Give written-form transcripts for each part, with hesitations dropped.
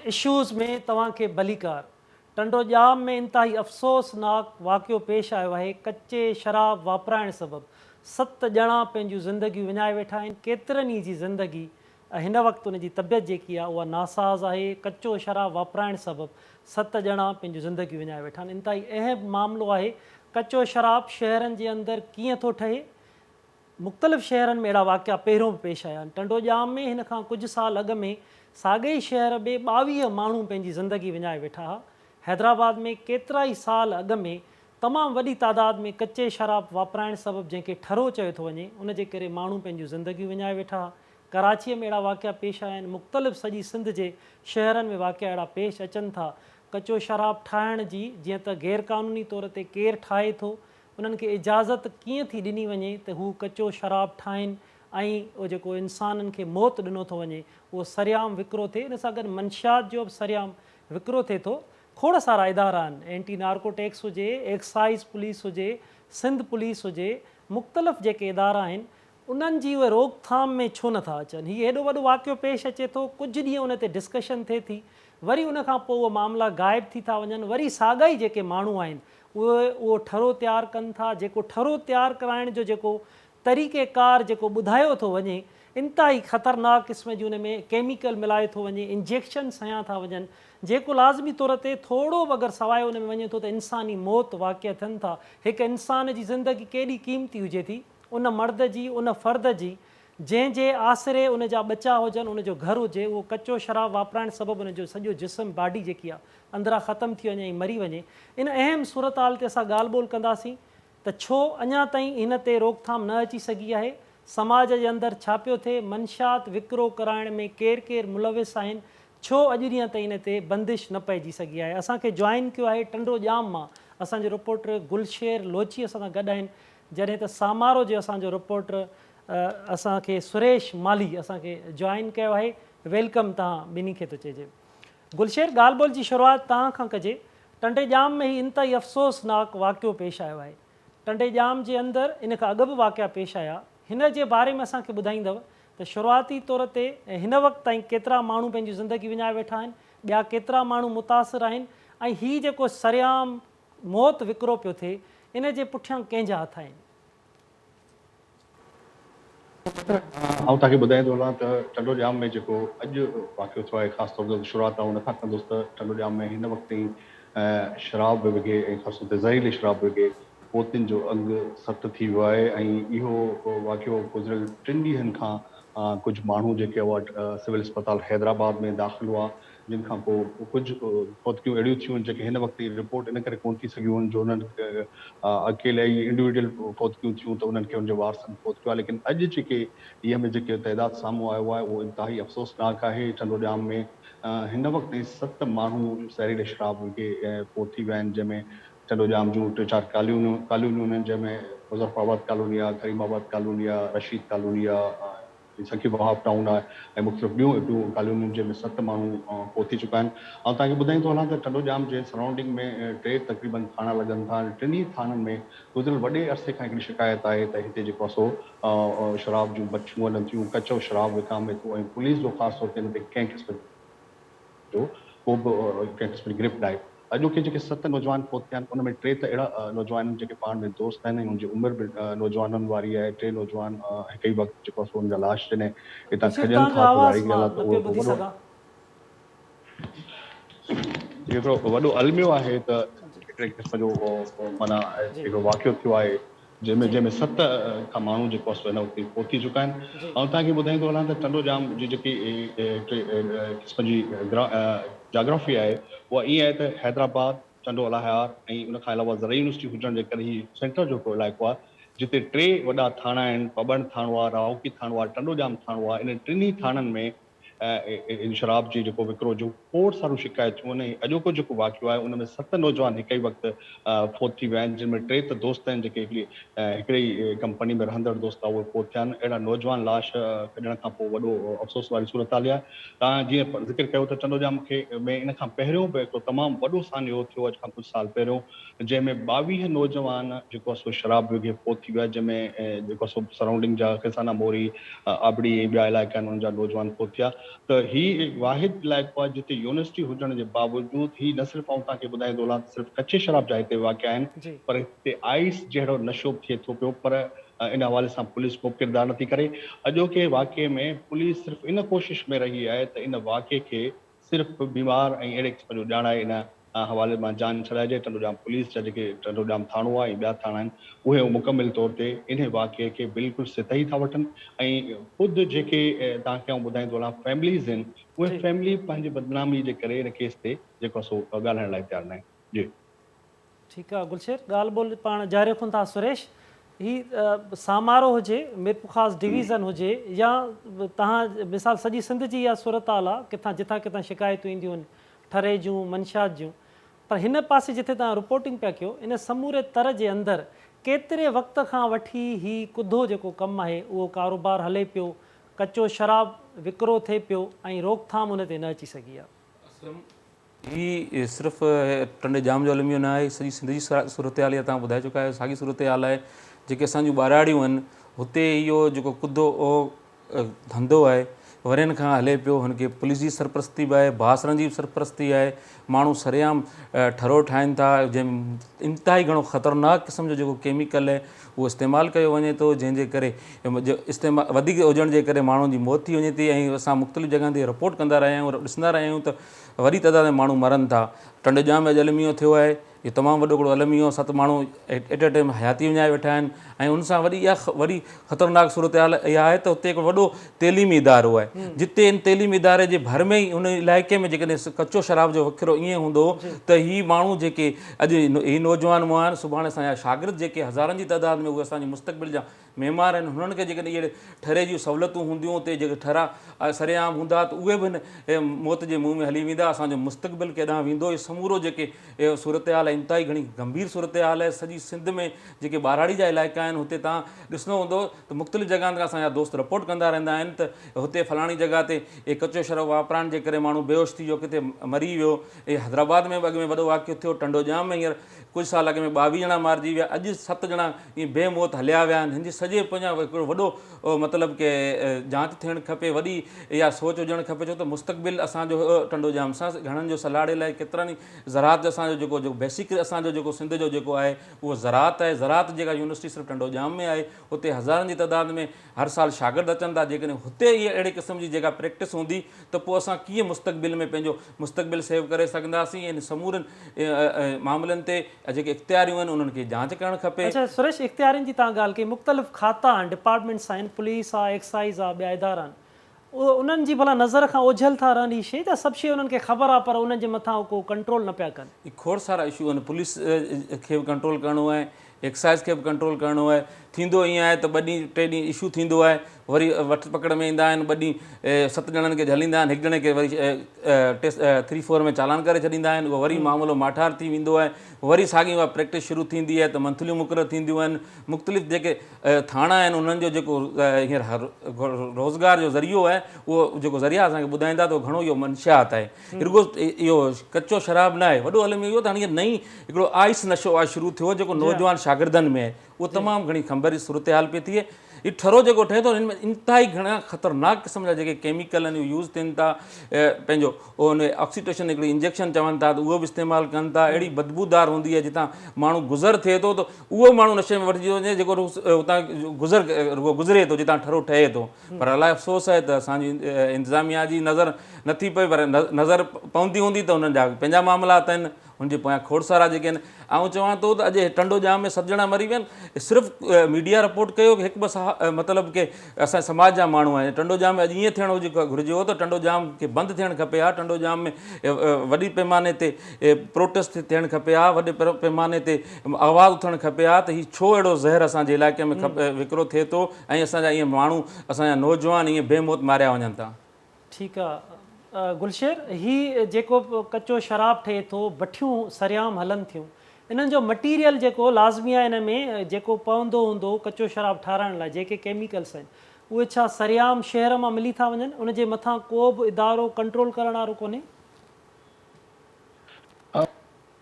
Issues में तव्हांखे भलीकार टंडोजाम में इंतहाई अफ़सोसनाक वाक़ियो पेश आयो आहे। कच्चे शराब वापराइण सबबि 7 ॼणा पंहिंजूं ज़िंदगियूं विञाए वेठा आहिनि। केतिरनि ई जी ज़िंदगी हिन वक़्तु उन जी तबियत जेकी आहे उहा नासाज़ आहे। कचो शराब वापराइण सबबि 7 ॼणा पंहिंजूं ज़िंदगियूं विञाए वेठा आहिनि। इंतहाई अहम मामिलो आहे। कचो शराब शहरनि जे अंदरि कीअं थो ठहे। मुख़्तलिफ़ शहरनि में अहिड़ा वाक़िया पहिरियों बि पेश आया आहिनि। टंडोजाम में हिन खां कुझु साल अॻु में साॻे ई शहर में 22 माण्हू पंहिंजी ज़िंदगी विञाए वेठा हुआ। हैदराबाद में केतिरा ई साल अॻु में तमामु वॾी तादाद में कचे शराब वापराइण सबबि जंहिंखे ठरो चयो थो वञे, उन जे करे माण्हू पंहिंजूं ज़िंदगियूं विञाए वेठा हुआ। कराचीअ में अहिड़ा वाक़िया पेश आया आहिनि। मुख़्तलिफ़ सॼी सिंध जे शहरनि में वाक़िया अहिड़ा पेश अचनि था। कचो शराब ठाहिण जी जीअं त ग़ैरक़ानूनी तौर ते केरु ठाहे थो, उन्हनि खे इजाज़त कीअं थी ॾिनी वञे त हू कचो शराब ठाहिनि ऐं उहो जेको इंसाननि खे मौत ॾिनो थो वञे उहो सरियाम विकिरो थिए। इन सां गॾु मंशियात जो बि सरियाम विकिरो थिए थो। खोड़ सारा इदारा आहिनि, एंटी नार्कोटिक्स हुजे, एक्साइज़ पुलिस हुजे, सिंध पुलिस हुजे, मुख़्तलिफ़ जेके इदारा आहिनि उन्हनि जी उहे रोकथाम में छो नथा अचनि। हीउ एॾो वॾो वाक़ियो पेश अचे थो, कुझु ॾींहं उन ते डिस्कशन थिए थी, वरी उन खां पोइ उहे मामला गाइब थी था वञनि। वरी साॻा ई जेके माण्हू आहिनि उहो ठरो तयारु कनि था। जेको ठरो तयारु कराइण जो जेको तरीक़ेकार जेको ॿुधायो थो वञे, इंतिहाई ख़तरनाक क़िस्म जी उन में केमिकल मिलाए थो वञे, इंजेक्शन्स हयां था वञनि, जेको लाज़मी तौर ते थोरो बि अगरि सवाइ उन में वञे थो त इंसानी मौत वाक़िया थियनि था। हिकु इंसान जी ज़िंदगी केॾी क़ीमती हुजे थी, उन मर्द जी, उन फ़र्द जी जंहिंजे आसिरे उन जा ॿचा हुजनि, उनजो घरु हुजे, उहो कचो शराब वापराइण सबबि उनजो सॼो जिस्म बॉडी जेकी आहे अंदरां ख़तमु थी वञे ऐं मरी वञे। इन अहम सूरत हाल ते असां ॻाल्हि ॿोल कंदासीं त छो अञा ताईं हिन ते रोकथाम न अची सघी आहे। समाज जे अंदरि छा पियो थिए, मंशात विकिरो कराइण में केरु केरु मुलविस आहिनि, छो अॼु ॾींहं ताईं इन ते बंदिश न पइजी सघी आहे। असांखे जॉइन कयो आहे टंडोजाम मां असांजो रिपोर्टर गुलशेर लोची असां सां गॾु आहिनि, जॾहिं त सामारो जो असांजो रिपोर्टर असांखे सुरेश माली असांखे जॉइन कयो आहे। वेलकम तव्हां ॿिन्ही खे थो चइजे। गुलशेर, ॻाल्हि ॿोल जी शुरूआति तव्हां खां कजे। टंडोजाम में ही इंतहाई अफ़सोसनाक वाक़ियो पेश आयो आहे। टंडोजाम जे अंदरि इन खां अॻु बि वाक़िया पेश आया, हिन जे बारे में असांखे ॿुधाईंदव त शुरूआती तौर ते हिन वक़्तु ताईं केतिरा माण्हू पंहिंजी ज़िंदगी विञाए वेठा आहिनि, ॿिया केतिरा माण्हू मुतासिर आहिनि, ऐं हीउ जेको सरियाम मौत विकिरो पियो थिए इन जे पुठियां कंहिंजा हथ आहिनि? आउं तव्हांखे ॿुधाईंदो हलां त टंडोजाम में जेको अॼु वाक़ियो थियो आहे, ख़ासि तौर ते शुरूआति हुन खां कंदुसि त टंडोजाम में हिन वक़्तु ई शराब विघे ऐं ख़ासि तौर ते ज़हरीली शराब विघे पोतियुनि जो अंगु सख़्तु थी वियो आहे। ऐं इहो वाक़ियो गुज़िरियल 3 ॾींहंनि खां कुझु माण्हू जेके हुआ सिविल अस्पताल हैदराबाद में दाख़िल हुआ, जिन खां पोइ कुझु फौतगियूं अहिड़ियूं थियूं जेके हिन वक़्तु ई रिपोर्ट इन करे कोन थी सघियूं आहिनि जो उन्हनि अकेले ई इंडिविजुअल फौतगियूं थियूं त उन्हनि खे उनजे वारसनि फौत कयो आहे। लेकिन अॼु जेके ईअं में जेके तइदाद साम्हूं आयो आहे उहो इंतिहाई अफ़सोसनाक आहे। टंडोजाम में हिन वक़्तु 7 माण्हू ज़हरीले शराब विघे फौत थी विया आहिनि, जंहिंमें टंडोजाम जूं 3-4 कॉलोनियूं आहिनि, जंहिंमें मुज़फ़राबाद कॉलोनी आहे, करीमाबाद कॉलोनी आहे, रशीद कॉलोनी आहे, सखी बहाव टाउन आहे ऐं मुख़्तलिफ़ ॿियूं कॉलोनियूं जंहिंमें 7 माण्हू फौत थी चुका आहिनि। ऐं तव्हांखे ॿुधाईंदो हलां त टंडोजाम जे सराउंडिंग में 3 तक़रीबन थाना लॻनि था। 3 थाननि में गुज़िरियल वॾे अरसे खां हिकिड़ी शिकायत आहे त हिते जेको आहे सो शराब जूं बच्छूं हलनि थियूं, कचो शराब विकामे थो, ऐं पुलिस जो ख़ासि तौर ते हिन ते कंहिं क़िस्म जो को बि कंहिं क़िस्म जी गिरफ़्त आहे। अॼोके जेके 7 नौजवान फौत थिया आहिनि उन में 3 त अहिड़ा नौजवान जेके पाण में दोस्त आहिनि ऐं उनजी उमिरि बि नौजवाननि वारी आहे। 3 नौजवान हिकु ई वक़्तु जेको आहे सो उनजा लाश जॾहिं हितां खजनि था त ज़ाहिर ॻाल्हि आहे त उहो जेतिरो वॾो अलमियो आहे त हिकिड़े क़िस्म जो माना हिकिड़ो वाक़ियो थियो आहे जंहिंमें 7 खां माण्हू जेको आहे हिन वक़्तु फौत थी चुका आहिनि। ऐं तव्हांखे ॿुधाईंदो हलां त टंडोजाम जी जेकी क़िस्म जी जाग्राफी आहे उहा ईअं आहे त हैदराबाद, चंडो अलाहार ऐं उन खां अलावा ज़रई यूनिवर्सिटी हुजण जे करे ही सेंटर जो हिकिड़ो इलाइक़ो आहे जिते 3 वॾा थाना आहिनि, पबन थाणो आहे, राओकी थाणो आहे, टंडोजाम थाणो आहे। इन 3 थाननि में इन शराब जी जेको विकिरो जो खोड़ सारियूं शिकायतूं आहिनि। ऐं अॼोको जेको वाक़ियो आहे उन में 7 नौजवान हिकु ई वक़्तु फौत थी विया आहिनि, जिन में 3 त दोस्त आहिनि जेके हिकिड़े ई कंपनी में रहंदड़ दोस्त आहे उहे फौत थिया आहिनि। अहिड़ा नौजवान लाश कढण खां पोइ वॾो अफ़सोस वारी सूरत हाल आहे। तव्हां जीअं ज़िक्र कयो त टंडोजाम में इन खां पहिरियों बि हिकिड़ो तमामु वॾो सान्यो थियो अॼु खां कुझु साल पहिरियों, जंहिंमें 22 नौजवान जेको आहे सो शराब विघे फौत थी विया, जंहिंमें जेको आहे सो सराउंडिंग जा खिसाना मोरी, आबड़ी ऐं ॿिया इलाइक़ा आहिनि उन जा नौजवान फौत थिया। त ही वाहिद इलाइक़ो आहे जिते यूनिवर्सिटी हुजण जे बावजूदि ही न सिर्फ़ु आउं तव्हांखे ॿुधाईंदो हलां त सिर्फ़ु कचे शराब जा हिते वाक़िया आहिनि, जी पर हिते आइस जहिड़ो नशो थिए थो पियो, पर इन हवाले सां पुलिस को किरदारु नथी करे। अॼोके वाक़े में पुलिस सिर्फ़ु इन कोशिश में रही आहे त इन वाक़े खे सिर्फ़ु बीमार ऐं अहिड़े क़िस्म जो ॼाणाए इन हवाले मां जान छॾाइजे। टंडोजाम पुलिस जा जेके टंडोजाम थाणो आहे ऐं ॿिया थाणा आहिनि उहे मुकमिल तौर ते इन वाक़े खे बिल्कुलु सिधई था वठनि ऐं ख़ुदि जेके तव्हांखे आउं ॿुधाईंदो हलां फैमिलीज़ आहिनि, उहे जी फैमिली पंहिंजी बदनामी जे करे इन केस ते जेको आहे सो ॻाल्हाइण लाइ तयारु न आहिनि। जी ठीकु आहे गुलशेर, ॻाल्हि ॿोल पाण जारी रखूं था। सुरेश, ही सामारो हुजे, मीरपुर ख़ासि डिवीज़न हुजे, या तव्हां मिसाल सॼी सिंध जी इहा सूरत हाल आहे, किथां जिथां किथां शिकायतूं ईंदियूं आहिनि ठरे जूं, मंशात जूं, पर हिन पासे जिथे तव्हां रिपोर्टिंग पिया कयो, इन समूरे तर जे अंदरि केतिरे वक़्त खां वठी ही कुधो जेको कमु आहे उहो कारोबार हले पियो, कचो शराब विकिरो थिए पियो ऐं रोकथाम उन ते न अची सघी आहे? ही सिर्फ़ु टंडोजाम जो अलमियो न आहे, सॼी सिंध जी सूरत हाल तव्हां ॿुधाए चुका आहियो। साॻी सूरत हाल आहे जेके असांजूं ॿाराड़ियूं आहिनि, हुते इहो जेको कुधो धंधो आहे वरियनि खां हले पियो। हुनखे पुलिस जी सरपरस्ती बि आहे, बासरनि जी बि सरपरस्ती आहे। माण्हू सरेआम ठरो ठाहिनि था, जंहिं इंतिहाई घणो ख़तरनाक क़िस्म जो जेको केमिकल आहे उहो इस्तेमालु कयो वञे थो, जंहिंजे करे इस्तेमालु वधीक हुजण जे करे माण्हुनि जी मौत थी वञे थी। ऐं असां मुख़्तलिफ़ जॻहियुनि ते रिपोर्ट कंदा रहिया आहियूं, ॾिसंदा रहिया आहियूं त वॾी तइदाद में माण्हू मरनि था। टंडोजाम में अॼु अलमियो थियो आहे, इहो तमामु वॾो हिकिड़ो अलमियो, 7 माण्हू एट अ टाइम हयाती विञाए वेठा आहिनि। ऐं उन सां वॾी इहा वॾी ख़तरनाक सूरत हाल इहा आहे त हुते हिकिड़ो वॾो तइलीमी इदारो आहे, जिते इन तइलीमी इदारे जे भर में ई उन इलाइक़े में जेकॾहिं कचो शराब जो वखिरो ईअं हूंदो त ही माण्हू जेके अॼु ही नौजवान मुआ आहिनि, सुभाणे असांजा शागिर्द जेके हज़ारनि जी तइदाद में उहे असांजे मुस्तक़बिल जा महिमान आहिनि, हुननि खे जेकॾहिं इहे ठरे जूं सहूलियतूं हूंदियूं उते जेके ठरा सरेआम हूंदा त उहे बि मौत जे मुंहं में हली वेंदा। असांजो मुस्तक़बिल केॾांहुं वेंदो, इहो समूरो जेके सूरत हाल आहे इंतिहाई घणी गंभीर सूरत हाल आहे। सॼी सिंध में जेके ॿाराड़ी जा इलाइक़ा आहिनि हुते तव्हां ॾिसणो हूंदो त मुख़्तलिफ़ जॻहियुनि खां असांजा दोस्त रिपोर्ट कंदा रहंदा आहिनि त हुते फलाणी जॻह ते कचो शराब वापराइण जे करे माण्हू बेहोश थी वियो, किथे मरी वियो। हैदराबाद में अॻ में वॾो वाक़ियो थियो, टंडोजाम में हींअर कुझु साल अॻ में 22 ॼणा मारिजी विया, अॼु 7 ॼणा ईअं बेमौत हलिया विया आहिनि। हिन जे सॼे पंहिंजा हिकिड़ो वॾो मतिलबु की जांच थियणु खपे, वॾी इहा सोच हुजणु खपे, छो त मुस्तक़बिल असांजो टंडोजाम सां घणनि जो सलाड़े लाइ केतिरनि ई ज़रात असांजो जेको बेसिक असांजो जेको सिंध जो जेको आहे उहो ज़रात आहे। ज़रात जेका यूनिवर्सिटी सिर्फ़ु टंडोजाम में आहे, हुते हज़ारनि जी तइदाद में हर साल शागिर्द अचनि था। जेकॾहिं हुते इहा अहिड़े क़िस्म जी जेका प्रैक्टिस हूंदी त पोइ असां कीअं मुस्तक़बिल में पंहिंजो मुस्तक़बिल सेव करे सघंदासीं। इन समूरनि मामलनि ते जेके इख़्तियारियूं आहिनि उन्हनि खे जांच करणु खपे। अच्छा सुरेश, इख़्तियारनि जी तव्हां ॻाल्हि कई, मुख़्तलिफ़ खाता आहिनि, डिपार्टमेंट्स आहिनि, पुलिस आहे, एक्साइज़ आहे, ॿिया इदारा आहिनि, उहो उन्हनि जी भला नज़र खां ओझल था रहनि, हीअ शइ त सभु शइ उन्हनि खे ख़बर आहे पर उन्हनि जे मथां को कंट्रोल न पिया कनि। खोड़ सारा इशू आहिनि, पुलिस खे बि कंट्रोल करिणो आहे, एक्साइज़ खे बि कंट्रोल करिणो आहे। थींदो ईअं आहे त 2 ॾींहं 3 ॾींहं इशू थींदो आहे, वरी वठ पकड़ में ईंदा आहिनि, 2 ॾींहं 7 ॼणनि खे झलींदा आहिनि, 1 ॼणे खे वरी 3-4 में चालान करे छॾींदा आहिनि, उहो वरी मामिलो माठार थी वेंदो आहे। वरी साॻी उहा प्रैक्टिस शुरू थींदी आहे त मंथलियूं मुक़ररु थींदियूं आहिनि। मुख़्तलिफ़ जेके थाणा आहिनि उन्हनि जो जेको हींअर रोज़गार जो ज़रियो आहे उहो जेको ज़रिया असांखे ॿुधाईंदा त उहो घणो इहो मंशात आहे। रुगो इहो कचो शराब न आहे, वॾो अलमियो इहो त हाणे नई हिकिड़ो आइस नशो आहे शुरू थियो जेको नौजवान शागिर्दनि में आहे, उहो तमामु घणी खंभरी सूरत हाल पई थिए। हीउ ठरो जेको ठहे थो हिन में इंतिहाई घणा ख़तरनाक क़िस्म जा जेके केमिकल आहिनि यूज़ थियनि था। पंहिंजो उन ऑक्सीटोशन हिकिड़ी इंजेक्शन चवनि था त उहो बि इस्तेमालु कनि था। अहिड़ी बदबूदार हूंदी आहे जितां माण्हू गुज़र थिए थो त उहो माण्हू नशे में वठिजी वञे जेको हुतां गुज़रे थो जितां ठरो ठहे थो। पर अलाए अफ़सोस आहे त असांजी इंतिज़ामिया जी नज़र नथी पए, पर नज़र पवंदी हूंदी त हुननि जा पंहिंजा मामलात आहिनि, हुनजे पोयां खोड़ सारा जेके आहिनि। ऐं चवां थो त अॼु टंडोजाम में 7 ॼणा मरी विया आहिनि, सिर्फ़ु मीडिया रिपोर्ट कयो कि 2 मतिलबु की असांजे समाज जा माण्हू आहिनि। टंडोजाम में अॼु ईअं थियणो घुरिजे हो त टंडोजाम खे बंदि थियणु खपे हा, टंडोजाम में वॾी पैमाने ते प्रोटेस्ट थियणु खपे हा, वॾे पैमाने ते आवाज़ु उथणु खपे हा त हीउ छो अहिड़ो ज़हर असांजे इलाइक़े में विकिरो थिए थो ऐं असांजा ईअं माण्हू असांजा नौजवान ईअं बेमौत मारिया वञनि था। ठीकु आहे गुलशेर, ही जेको कचो शराब ठहे थो, भठियूं सरेआम हलनि थियूं, इन्हनि जो मटीरियल जेको लाज़मी आहे, इन में जेको पवंदो हूंदो कचो शराब ठाहिराइण लाइ जेके केमिकल्स आहिनि उहे छा सरेआम शहर मां मिली था वञनि? उनजे मथां को बि इदारो कंट्रोल करण वारो कोन्हे?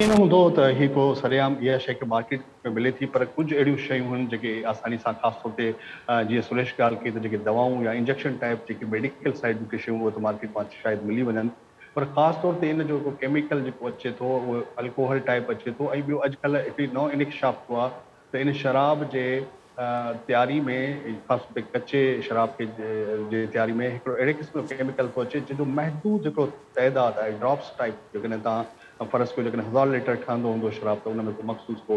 ईअं न हूंदो त ही को सरेआम इहा शइ खे मार्केट में मिले थी, पर कुझु अहिड़ियूं शयूं आहिनि जेके आसानी सां ख़ासि तौर ते जीअं सुरेश ॻाल्हि कई त जेके दवाऊं या इंजेक्शन टाइप जेके मेडिकल साइड जूं शयूं उहे त मार्केट मां शायदि मिली वञनि, पर ख़ासि तौर ते इन जो जेको केमिकल जेको अचे थो उहो अल्कोहल टाइप अचे थो। ऐं ॿियो अॼुकल्ह हिकिड़ी नओं इंकशाफ थियो आहे त इन शराब जे तयारी में ख़ासि तौर ते कचे शराब खे जे तयारी में हिकिड़ो अहिड़े क़िस्म जो केमिकल थो अचे जंहिंजो महदूद हिकिड़ो तइदाद आहे, ड्रॉप्स टाइप। जेकॾहिं तव्हां फ़र्ज़ु कयो जेकॾहिं 1000 लीटर ठहंदो हूंदो शराब त उन में को मख़सूस को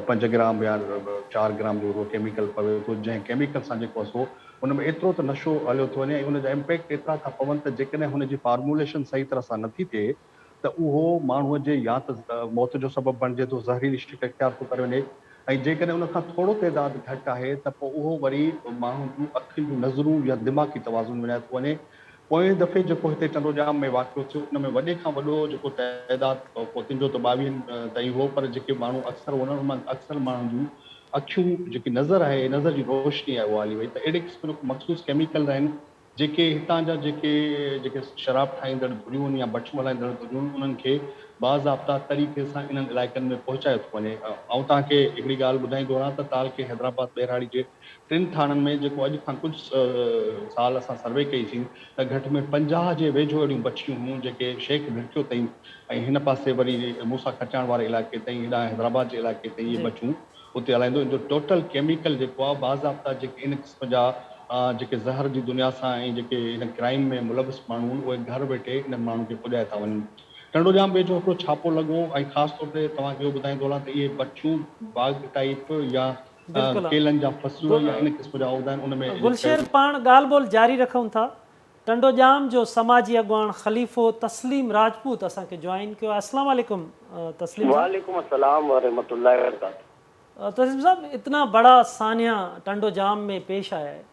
5 ग्राम या 4 ग्राम जो केमिकल पवे थो, जंहिं केमिकल सां जेको आहे सो उन में एतिरो त नशो हलियो थो वञे ऐं उन जा इम्पैक्ट एतिरा था पवनि त जेकॾहिं हुनजी फार्मुलेशन सही तरह सां नथी थिए त उहो माण्हूअ जे या त मौत जो सबबु बणिजे थो, ज़हरीली शिक इख्तियार थो करे वञे। ऐं जेकॾहिं उन खां थोरो तइदाद घटि आहे त पोइ उहो वरी माण्हू जूं अखियुनि जूं नज़रूं या दिमाग़ी तवाज़ुन विञाए थो वञे। पोएं दफ़े जेको हिते चंडोजाम में वाक़ियो थियो उन में वॾे खां वॾो जेको तइदाद पहुतियुनि जो त 22 ताईं हो, पर जेके माण्हू अक्सर माण्हुनि जूं अखियूं जेकी नज़र आहे, नज़र जी रोशनी आहे उहा हली वई। त अहिड़े क़िस्म जो मख़सूस केमिकल आहिनि जेके हितां जा जेके शराब ठाहींदड़ धुरियूं आहिनि या भट्ठियूं हलाईंदड़ धुरियूं उन्हनि खे बाज़ाब्ता तरीक़े सां इन्हनि इलाइक़नि में पहुचाए थो वञे। ऐं तव्हांखे हिकिड़ी ॻाल्हि ॿुधाईंदो आहियां त ताल के हैदराबाद ॿेराड़ी जे 3 थाणनि में जेको अॼु खां कुझु साल असां सर्वे कईसीं त घटि में 50 जे वेझो अहिड़ियूं भट्ठियूं हुयूं जेके शेख भिरकियो ताईं ऐं हिन पासे वरी मूसा खचाइण वारे इलाइक़े ताईं हेॾां हैदराबाद जे इलाइक़े ताईं इहे भट्ठियूं उते हलाईंदो। इन जो टोटल केमिकल जेको आहे बाज़ाब्ता जेके इन क़िस्म जा जेके ज़हर जी दुनिया सां ऐं जेके इन क्राइम में मुलविस माण्हू आहिनि उहे घर वेठे इन्हनि माण्हुनि खे पुॼाए था वञनि। टंडोजाम वेझो हिकिड़ो छापो लॻो ऐं ख़ासि तौर ते तव्हांखे इहो ॿुधाईंदो हलां त इहे भट्ठियूं बाग़ टाइप या बिल्कुलु आहे। केलनि जा फसूल या इन क़िस्म जा उहदा आहिनि उन में गुलशेर पाण ॻाल्हि ॿोल जारी रखूं था। टंडोजाम जो समाजी अॻुवान ख़लीफ़ो तस्लीम राजपूत असांखे ज्वाइन कयो आहे। अस्सलाम वालेकुम तस्लीम साहब। वालेकुम अस्सलाम व रहमतुल्लाहि व बरकातहू। तस्लीम साहब, इतना बड़ा सानिया टंडोजाम में पेश आया है,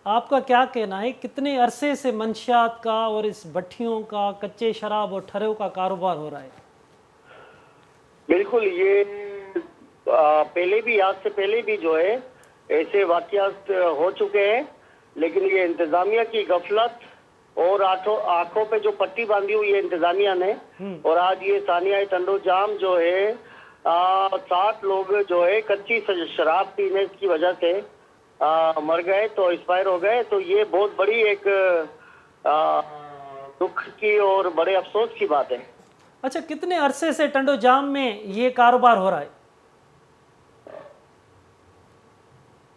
आपका क्या कहना है? कितने अरसे से मंशियात का और इस भट्टियों का, कच्चे शराब और ठर्रों का कारोबार हो रहा है? बिल्कुल, ये पहले भी, आज से पहले भी जो है ऐसे वाक़यात हो चुके हैं, लेकिन ये इंतजामिया की गफलत और आंखों पे जो पट्टी बांधी हुई है इंतजामिया ने, और आज ये सानिया टंडोजाम जो है 60 लोग जो है कच्ची शराब पीने की वजह से मर गए, तो एक्सपायर हो गए। तो ये बहुत बड़ी एक दुख की और बड़े अफसोस की बात है। अच्छा, कितने अरसे से टंडोजाम में ये कारोबार हो रहा है?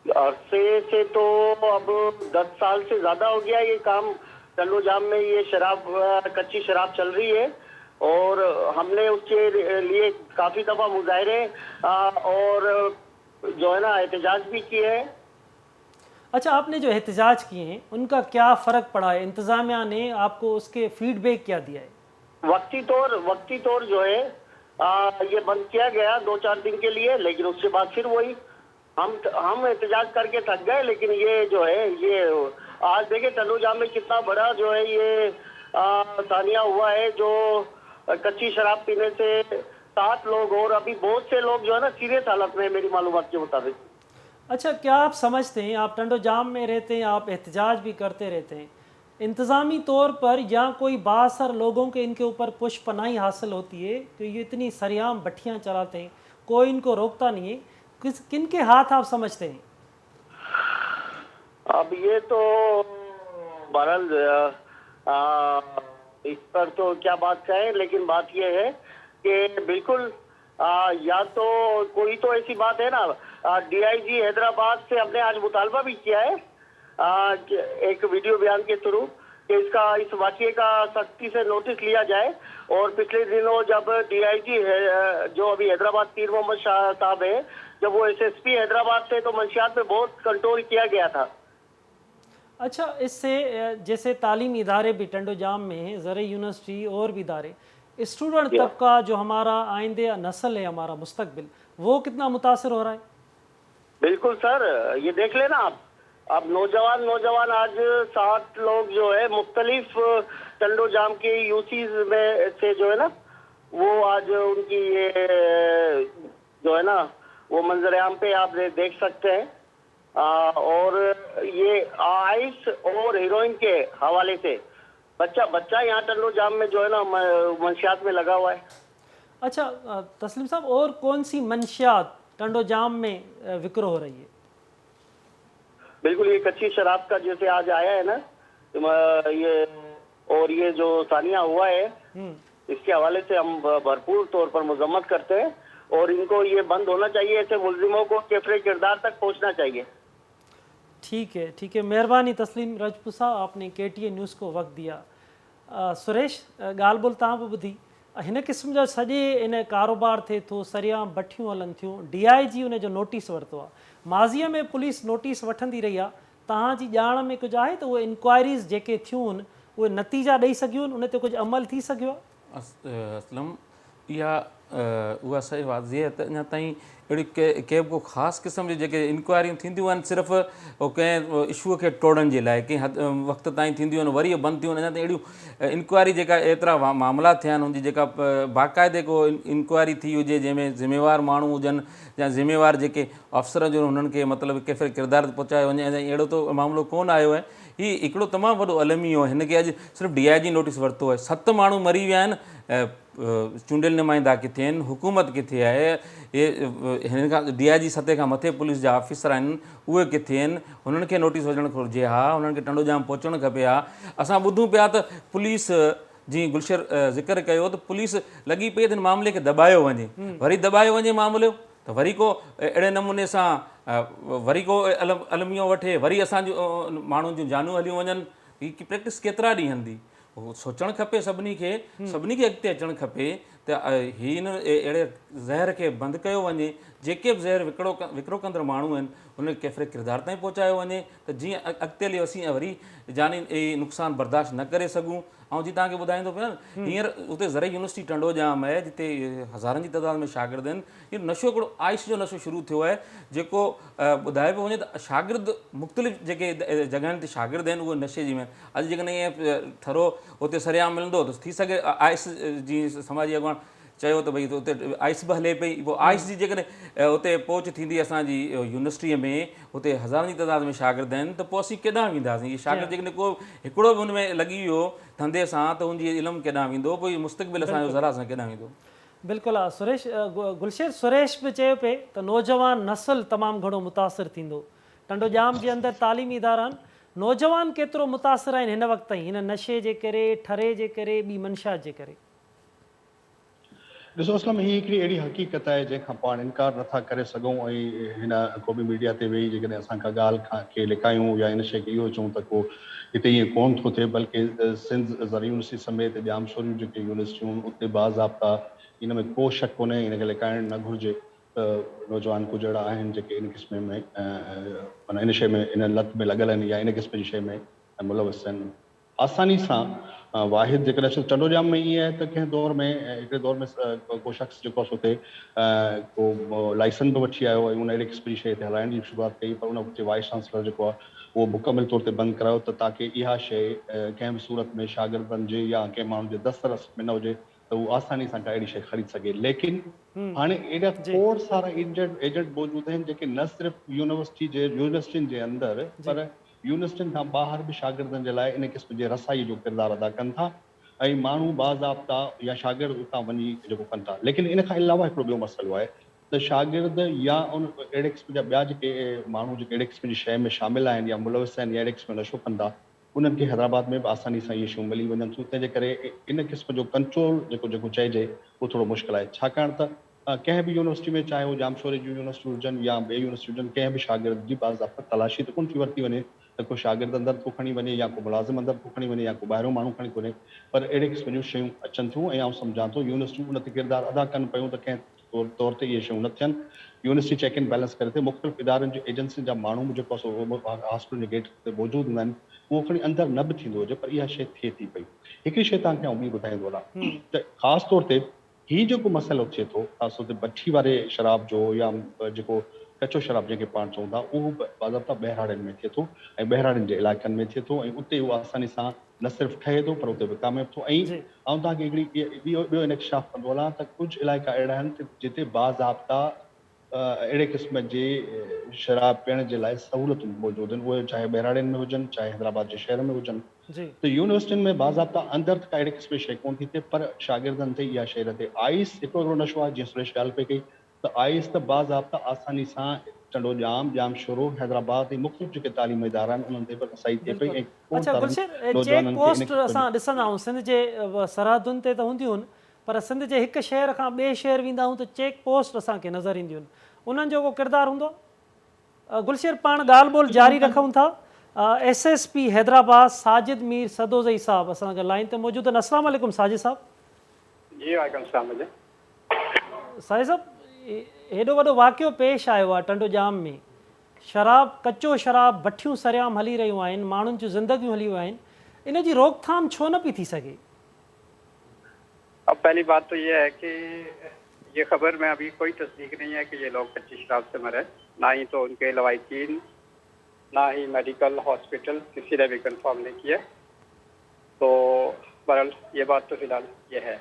अरसे से तो अब 10 साल से ज्यादा हो गया ये काम। टंडोजाम में ये शराब, कच्ची शराब चल रही है, और हमने उसके लिए काफी दफा मुजाहरे और जो है ना एहतजाज भी किए हैं। अच्छा, आपने जो एहतजाज किए हैं उनका क्या फ़र्क पड़ा है? इंतज़ामिया ने आपको उसके फीडबैक क्या दिया है? वक्ती तौर जो है ये बंद किया गया 2-4 दिन के लिए, लेकिन उसके बाद फिर वही हम एहतजाज करके थक गए। लेकिन ये जो है ये आज देखे टंडोजाम में कितना बड़ा जो है ये सानिया हुआ है, जो कच्ची शराब पीने से 7 लोग और अभी बहुत से लोग जो है ना सीरियस हालत में, मेरी मालूमात के मुताबिक। अच्छा, क्या आप समझते हैं, आप टंडोजाम में रहते हैं, आप एहतजाज भी करते रहते हैं, इंतज़ामी तौर पर या कोई बासर लोगों के इनके ऊपर पुष्पनाही हासिल होती है कि ये इतनी सरेआम भट्टियाँ चलाते हैं, कोई इनको रोकता नहीं है, किन के हाथ आप समझते हैं? अब ये तो बहरहाल इस पर तो क्या बात कहें, लेकिन बात ये है कि बिल्कुल या तो कोई तो ऐसी बात है ना, डीआईजी हैदराबाद से हमने आज मुतालबा भी किया है एक वीडियो बयान के थ्रू कि इस वाक़ये का सख्ती से नोटिस लिया जाए। और पिछले दिनों जब डीआईजी है जो अभी हैदराबाद पीर मोहम्मद शाह साहब है, जब वो एसएसपी हैदराबाद थे तो मंशियात में बहुत कंट्रोल किया गया था। अच्छा, इससे जैसे तालीमी इदारे भी टंडोजाम में हैं, ज़रई यूनिवर्सिटी और भी इदारे, स्टूडेंट तबका जो हमारा आइंदे नस्ल है, हमारा मुस्तकबिल, वो कितना मुतासर हो रहा है? बिल्कुल सर, ये देख लेना आप, अब नौजवान आज 60 लोग जो है मुख्तलिफ टंडोजाम के यूसीज में से जो है ना, वो आज उनकी ये जो है ना वो मंजर-ए-आम पे आप देख सकते हैं। और ये आइस और हीरोइन के हवाले से बच्चा यहाँ टंडोजाम में जो है ना मंशियात में लगा हुआ है। अच्छा तस्लीम साहब, और कौन सी मंशियात टंडो जाम में विक्रो हो रही है? बिल्कुल, ये कच्ची शराब का जैसे आज आया है ना, ये और ये जो सानिया हुआ है, इसके हवाले से हम भरपूर तौर पर मजम्मत करते हैं और इनको ये बंद होना चाहिए, ऐसे मुल्जिमों को केफरे किरदार तक पहुंचना चाहिए। ठीक है, मेहरबानी तस्लीम राजपूत साहब, आपने KTN न्यूज़ को वक्त दिया। सुरेश, ॻाल्हि ॿोल तव्हां बि ॿुधी, हिन क़िस्म जा सॼे इन कारोबार थिए थो, सरियाम भठियूं हलनि थियूं, DIG उन जो नोटिस वरितो आहे। माज़ीअ में पुलिस नोटिस वठंदी रही आहे, तव्हांजी ॼाण में कुझु आहे त उहे इंक्वायरीज़ जेके थियूं आहिनि उहे नतीजा ॾेई सघियूं आहिनि, उन ते कुझु अमल थी सघियो आहे? असलम इहा उहा सही वाज़ी आहे त अञा ताईं अहिड़ी के बि को ख़ासि क़िस्म जी जेके इंक्वायरियूं थींदियूं आहिनि सिर्फ़ु कंहिं इशूअ खे टोड़ण जे लाइ, कंहिं वक़्त ताईं थींदियूं आहिनि वरी बंदि थियूं आहिनि। अञा ताईं अहिड़ियूं इंक्वायरी जेका एतिरा मामला थिया आहिनि, उनजी जेका बाक़ाइदे को इंक्वायरी थी हुजे जंहिंमें ज़िम्मेवार माण्हू हुजनि या ज़िम्मेवार जेके अफ़सर जो हुननि खे मतिलबु केफ़े किरदार पहुचायो वञे, अञा अहिड़ो त मामिलो कोन आयो आहे। हीउ हिकिड़ो तमामु वॾो अलमियो आहे, हिनखे अॼु सिर्फ़ु DIG नोटिस वरितो आहे। 7 माण्हू मरी विया आहिनि, चूंडियल नुमाइंदा किथे आहिनि, हुकूमत किथे आहे, हिन खां DIG सतह खां मथे पुलिस जा ऑफिसर आहिनि, उहे किथे आहिनि, हुननि खे नोटिस वञणु घुरिजे हा, हुननि खे टंडो जाम पहुचणु खपे हा। असां ॿुधूं पिया त पुलिस, जीअं गुलशर ज़िक्र कयो त पुलिस लॻी पई त हिन मामले खे दॿायो वञे, वरी दॿायो वञे मामिलो त वरी को अहिड़े नमूने सां वरी को अलमियो वठे, वरी असांजूं माण्हुनि जूं जानूं हलियूं वञनि। हीअ प्रैक्टिस केतिरा ॾींहं हलंदी? सोचणु खपे सभिनी खे अॻिते अचणु खपे त हिन अहिड़े ज़हर खे बंदि कयो वञे, जेके बि ज़हर विकिरो कंदड़ माण्हू आहिनि उन केतिरे किरदार ताईं पहुचायो वञे त जीअं अॻिते हली असीं वरी जानी नुक़सानु बर्दाश्त न करे सघूं। ऐं जीअं तव्हांखे ॿुधाईंदो पिया न, हींअर उते ज़रई यूनिवर्सिटी टंडो जाम आहे, जिते हज़ारनि जी तइदाद में शागिर्द आहिनि। इहो नशो हिकिड़ो आइस जो नशो शुरू थियो आहे, जेको ॿुधाए पियो वञे त शागिर्द मुख़्तलिफ़ जेके जॻहियुनि ते शागिर्द आहिनि उहे नशे जी में। अॼु जेकॾहिं ईअं थरो उते सरियाम मिलंदो त थी सघे आइस जी समाजी अॻवान चयो त भई उते आइस बि हले पई, पोइ आइस जी जेकॾहिं उते पहुच थींदी असांजी यूनिवर्सिटीअ में, हुते हज़ारनि जी तइदाद में शागिर्द आहिनि, त पोइ असीं केॾांहुं वेंदासीं? इहे शागिर्द जेकॾहिं को हिकिड़ो बि हुन में लॻी वियो धंधे सां त हुनजी इल्मु केॾांहुं वेंदो, पोइ मुस्तक़बिल असांजो ज़रा सां केॾांहुं वेंदो? बिल्कुलु आहे सुरेश। गुलशर, सुरेश बि चयो पिए त नौजवान नस्ल तमामु घणो मुतासिर थींदो। टंडो जाम जे अंदरि तालीमी इदारा आहिनि, नौजवान केतिरो मुतासिर आहिनि हिन वक़्त ताईं, हिन नशे जे करे, ठरे जे करे, ॿी मंशा जे करे? ॾिसो असलम, हीअ हिकिड़ी अहिड़ी हक़ीक़त आहे जंहिंखां पाण इनकार नथा करे सघूं। ऐं हिन को बि मीडिया ते वेही जेकॾहिं असां का ॻाल्हि खे लिकायूं या इन शइ खे इहो चऊं त को हिते ईअं कोन थो थिए, बल्कि सिंध ज़र यूनिवर्सिटी समेत जामशोरियूं जेके यूनिवर्सिटियूं आहिनि उते बाज़ाब्ता इन में को शक कोन्हे, इनखे लिकाइणु न घुरिजे त नौजवान कुझु अहिड़ा आहिनि जेके इन क़िस्म में माना इन शइ में, इन लत में लॻल आहिनि या इन क़िस्म जी शइ में मुलविस आहिनि। आसानी सां वाहिद जेकॾहिं टंडो जाम में ईअं आहे त कंहिं दौर में, हिकिड़े दौर में को शख़्स जेको आहे उते को लाइसेंस बि वठी आयो ऐं उन अहिड़े क़िस्म जी शइ ते हलाइण जी शुरूआत कई, पर उन वक़्तु वाइस चांसलर जेको आहे उहो मुकमिल तौर ते बंदि करायो त ताकी इहा शइ कंहिं बि सूरत में शागिर्दनि जे या कंहिं माण्हू जे दस्तरस में न हुजे त उहो आसानी सां का अहिड़ी शइ ख़रीद सघे। लेकिन हाणे एॾा खोड़ सारा एजेंट मौजूदु आहिनि जेके न सिर्फ़ु यूनिवर्सिटियुनि जे अंदरि पर यूनिवर्सिटियुनि खां ॿाहिरि बि शागिर्दनि जे लाइ इन क़िस्म जे रसाई जो किरदारु अदा कनि था ऐं माण्हू बाज़ाब्ता या शागिर्द उतां वञी जेको कनि था। लेकिन इन खां अलावा हिकिड़ो ॿियो मसइलो आहे त शागिर्द या उन अहिड़े क़िस्म जा ॿिया जेके माण्हू जेके अहिड़े क़िस्म जी शइ में शामिल आहिनि या मुलविस आहिनि या अहिड़े क़िस्म जो नशो कनि था, उन्हनि खे हैदराबाद में बि आसानी सां इहे शयूं मिली वञनि थियूं। तंहिंजे करे इन क़िस्म जो कंट्रोल जेको चइजे उहो थोरो मुश्किल आहे, छाकाणि त कंहिं बि यूनिवर्सिटी में, चाहे उहो जामशोरे जूं यूनिवर्सिटियूं हुजनि या ॿिए यूनिवर्सिटी हुजनि, कंहिं बि शागिर्द जी बाज़ाब्ता तलाशी त कोन थी वरिती वञे त को शागिर्द अंदरि थो खणी वञे या को मुलाज़िम अंदरि थो खणी वञे या को ॿाहिरों माण्हू खणी वञे, पर अहिड़े क़िस्म जूं शयूं अचनि थियूं ऐं आउं सम्झां थो यूनिवर्सिटियूं उन ते किरदारु अदा कनि पियूं त कंहिं तौर ते इहे शयूं न थियनि। यूनिवर्सिटी चेक एंड बैलेंस करे थी, मुख़्तलिफ़ इदारनि जी एजेंसियुनि जा माण्हू जेको आहे हॉस्पिटल जे गेट ते मौजूदु हूंदा आहिनि, उहो खणी अंदरि न बि थींदो हुजे, पर इहा शइ थिए थी पई। हिकिड़ी शइ तव्हांखे आउं ॿी ॿुधाईंदो हलां त ख़ासि तौर ते हीउ जेको मसइलो थिए थो ख़ासि तौर ते भठी वारे शराब जो या जेको कचो शराब जंहिंखे पाण चऊं था, उहो बाज़ाब्ता ॿहिराड़नि में थिए थो ऐं ॿहिराड़नि जे इलाइक़नि में थिए थो ऐं उते उहो आसानी सां न सिर्फ़ु ठहे थो पर उते विकामे बि थो। ऐं आउं तव्हांखे हिकिड़ी ॿियो इंकशाफ़ कंदो हलां त कुझु इलाइक़ा अहिड़ा आहिनि जिते बाज़ाब्ता अहिड़े क़िस्म जी शराब पीअण जे लाइ सहूलियतूं मौजूदु आहिनि, उहे चाहे बहिराड़ियुनि में हुजनि, चाहे हैदराबाद जे शहर में हुजनि। जी त यूनिवर्सिटियुनि में बाज़ाब्ता अंदरि त अहिड़े क़िस्म जी शइ कोन थी थिए, पर शागिर्दनि ते इहा शइ रहे। आइस हिकु हिकिड़ो नशो आहे, जीअं सुरेश ॻाल्हि पई कई, त आइस त बाज़ाब्ता आसानी सां टंडो जाम शुरू हैदराबाद ऐं मुख़्तलिफ़ जेके तालीमी इदारा आहिनि उन्हनि ते बि रसाई थिए पई, बिल्कुलु। ऐं खोड़ अच्छा सारनि गुलशर, चेक नौजवाननि खे इन पोस्ट क़िस्म असां जी ॾिसंदा आहियूं सिंध जे सरहदुनि ते त हूंदियूं आहिनि, पर सिंध जे हिकु शहर खां ॿिए शहर वेंदा आहियूं त चेक पोस्ट असांखे नज़र ईंदियूं आहिनि, उन्हनि जो को किरदारु हूंदो? गुलशर, पाण ॻाल्हि ॿोल जारी रखूं था। SSP हैदराबाद साजिद मीर सदोज़ई साहब असां सां लाइन ते मौजूदु आहिनि। अस्सलाम वालेकुम साजिद साहब। जी वालेकुम सलाम। साजिद साहब, हेॾो वॾो वाक़ियो पेश आयो आहे टंडो जाम में, शराब, कचो शराब भठियूं सरियाम हली रहियूं आहिनि, माण्हुनि जूं ज़िंदगियूं हली वियूं आहिनि, इन जी रोकथाम छो न पई थी सघे? अब पहली बात तो ये है कि ये खबर में अभी कोई तस्दीक नहीं है कि ये लोग कच्ची शराब से मरे, ना ही तो उनके लवाकिन, ना ही मेडिकल हॉस्पिटल किसी ने भी कंफर्म नहीं किया। तो बहरहाल ये बात तो फिलहाल ये है।